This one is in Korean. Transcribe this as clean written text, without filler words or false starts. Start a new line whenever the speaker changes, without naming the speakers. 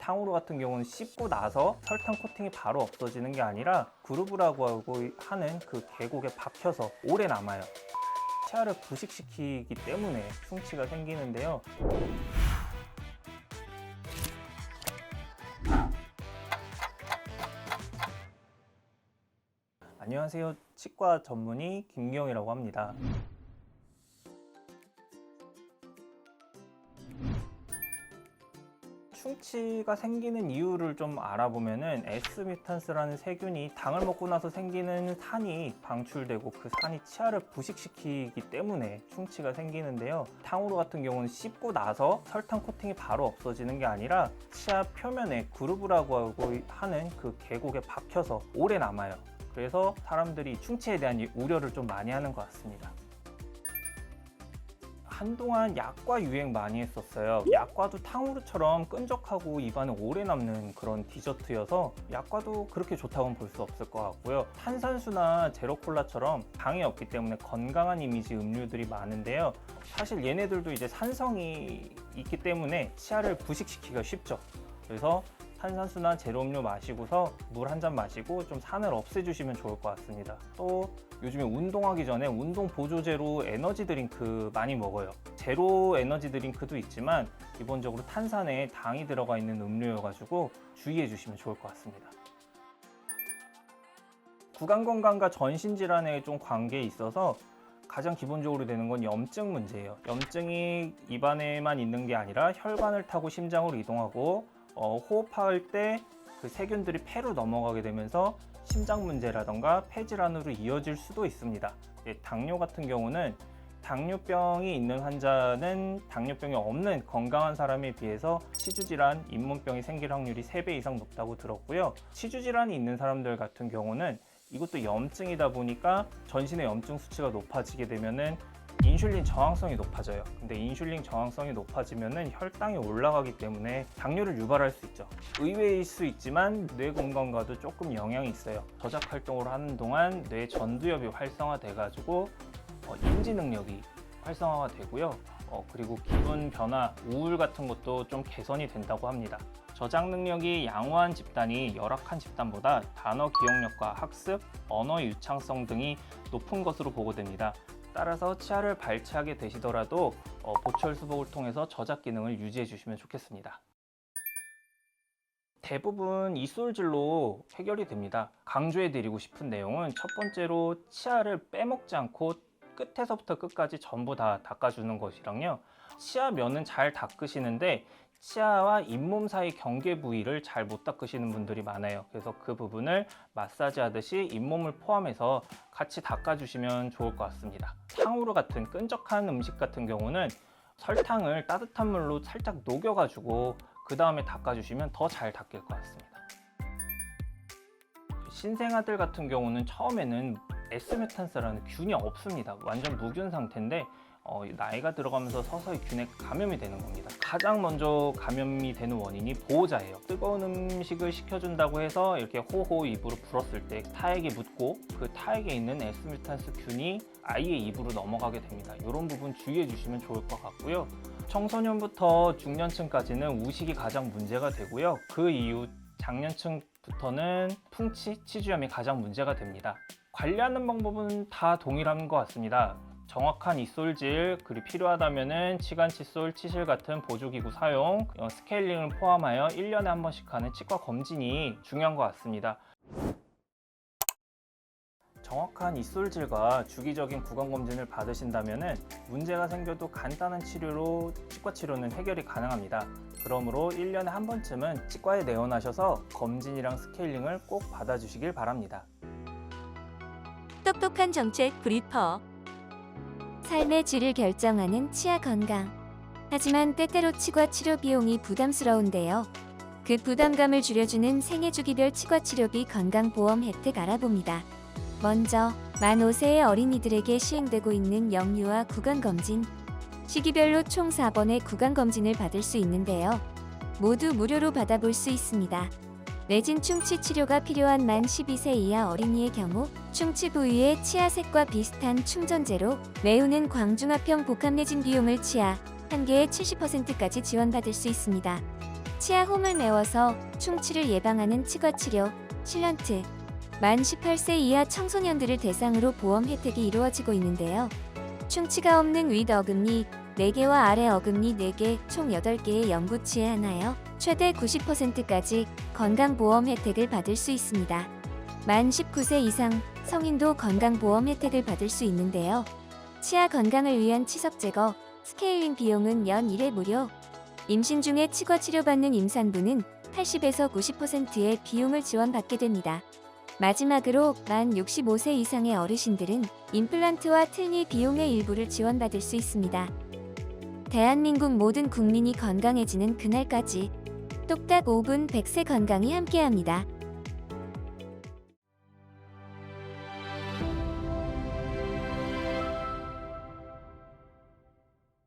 탕후루 같은 경우는 씹고 나서 설탕 코팅이 바로 없어지는 게 아니라 그루브라고 하고 하는 그 계곡에 박혀서 오래 남아요. 치아를 부식시키기 때문에 충치가 생기는데요. 안녕하세요. 치과 전문의 김기영이라고 합니다. 충치가 생기는 이유를 좀 알아보면은 S뮤탄스라는 세균이 당을 먹고 나서 생기는 산이 방출되고 그 산이 치아를 부식시키기 때문에 충치가 생기는데요. 탕후루 같은 경우는 씹고 나서 설탕 코팅이 바로 없어지는 게 아니라 치아 표면에 그루브라고 하고 하는 그 계곡에 박혀서 오래 남아요. 그래서 사람들이 충치에 대한 우려를 좀 많이 하는 것 같습니다. 한동안 약과 유행 많이 했었어요. 약과도 탕후루처럼 끈적하고 입안에 오래 남는 그런 디저트여서 약과도 그렇게 좋다고는 볼 수 없을 것 같고요. 탄산수나 제로콜라처럼 당이 없기 때문에 건강한 이미지 음료들이 많은데요. 사실 얘네들도 이제 산성이 있기 때문에 치아를 부식시키기가 쉽죠. 그래서 탄산수나 제로 음료 마시고서 물 한 잔 마시고 좀 산을 없애주시면 좋을 것 같습니다. 또 요즘에 운동하기 전에 운동 보조제로 에너지 드링크 많이 먹어요. 제로 에너지 드링크도 있지만 기본적으로 탄산에 당이 들어가 있는 음료여가지고 주의해 주시면 좋을 것 같습니다. 구강 건강과 전신 질환에 좀 관계에 있어서 가장 기본적으로 되는 건 염증 문제예요. 염증이 입안에만 있는 게 아니라 혈관을 타고 심장으로 이동하고 호흡할 때 그 세균들이 폐로 넘어가게 되면서 심장 문제라던가 폐질환으로 이어질 수도 있습니다. 당뇨 같은 경우는 당뇨병이 있는 환자는 당뇨병이 없는 건강한 사람에 비해서 치주질환, 잇몸병이 생길 확률이 3배 이상 높다고 들었고요. 치주질환이 있는 사람들 같은 경우는 이것도 염증이다 보니까 전신의 염증 수치가 높아지게 되면은 인슐린 저항성이 높아져요. 근데 인슐린 저항성이 높아지면은 혈당이 올라가기 때문에 당뇨를 유발할 수 있죠. 의외일 수 있지만 뇌 건강과도 조금 영향이 있어요. 저작 활동을 하는 동안 뇌 전두엽이 활성화돼 가지고 인지 능력이 활성화가 되고요. 그리고 기분 변화, 우울 같은 것도 좀 개선이 된다고 합니다. 저장 능력이 양호한 집단이 열악한 집단보다 단어 기억력과 학습, 언어 유창성 등이 높은 것으로 보고됩니다. 따라서 치아를 발치하게 되시더라도 보철 수복을 통해서 저작 기능을 유지해 주시면 좋겠습니다. 대부분 이솔질로 해결이 됩니다. 강조해 드리고 싶은 내용은 첫 번째로 치아를 빼먹지 않고 끝에서부터 끝까지 전부 다 닦아주는 것이랑요. 치아 면은 잘 닦으시는데 치아와 잇몸 사이 경계 부위를 잘 못 닦으시는 분들이 많아요. 그래서 그 부분을 마사지 하듯이 잇몸을 포함해서 같이 닦아주시면 좋을 것 같습니다. 탕후루 같은 끈적한 음식 같은 경우는 설탕을 따뜻한 물로 살짝 녹여가지고 그 다음에 닦아주시면 더 잘 닦일 것 같습니다. 신생아들 같은 경우는 처음에는 S메탄스라는 균이 없습니다. 완전 무균 상태인데 나이가 들어가면서 서서히 균에 감염이 되는 겁니다. 가장 먼저 감염이 되는 원인이 보호자예요. 뜨거운 음식을 식혀준다고 해서 이렇게 호호 입으로 불었을 때 타액이 묻고 그 타액에 있는 S뮤탄스 균이 아이의 입으로 넘어가게 됩니다. 이런 부분 주의해 주시면 좋을 것 같고요. 청소년부터 중년층까지는 우식이 가장 문제가 되고요. 그 이후 장년층부터는 풍치, 치주염이 가장 문제가 됩니다. 관리하는 방법은 다 동일한 것 같습니다. 정확한 이솔질, 그리고 필요하다면 치간 칫솔, 치실 같은 보조기구 사용, 스케일링을 포함하여 1년에 한 번씩 하는 치과 검진이 중요한 것 같습니다. 정확한 이솔질과 주기적인 구강검진을 받으신다면 문제가 생겨도 간단한 치료로 치과 치료는 해결이 가능합니다. 그러므로 1년에 한 번쯤은 치과에 내원하셔서 검진이랑 스케일링을 꼭 받아주시길 바랍니다.
똑똑한 정책 브리퍼. 삶의 질을 결정하는 치아 건강. 하지만 때때로 치과 치료 비용이 부담스러운데요. 그 부담감을 줄여주는 생애주기별 치과 치료비 건강보험 혜택 알아봅니다. 먼저 만 5세의 어린이들에게 시행되고 있는 영유아 구강검진. 시기별로 총 4번의 구강검진을 받을 수 있는데요. 모두 무료로 받아볼 수 있습니다. 내진 충치 치료가 필요한 만 12세 이하 어린이의 경우 충치 부위의 치아색과 비슷한 충전재로 메우는 광중압형 복합내진 비용을 치아 한 개의 70%까지 지원받을 수 있습니다. 치아 홈을 메워서 충치를 예방하는 치과 치료, 실런트. 만 18세 이하 청소년들을 대상으로 보험 혜택이 이루어지고 있는데요. 충치가 없는 윗 어금니 4개와 아래 어금니 4개, 총 8개의 연구치에 한하여 최대 90%까지 건강보험 혜택을 받을 수 있습니다. 만 19세 이상 성인도 건강보험 혜택을 받을 수 있는데요. 치아 건강을 위한 치석 제거, 스케일링 비용은 연 1회 무료. 임신 중에 치과 치료받는 임산부는 80에서 90%의 비용을 지원받게 됩니다. 마지막으로 만 65세 이상의 어르신들은 임플란트와 틀니 비용의 일부를 지원받을 수 있습니다. 대한민국 모든 국민이 건강해지는 그날까지 똑딱 5분 100세 건강이 함께합니다.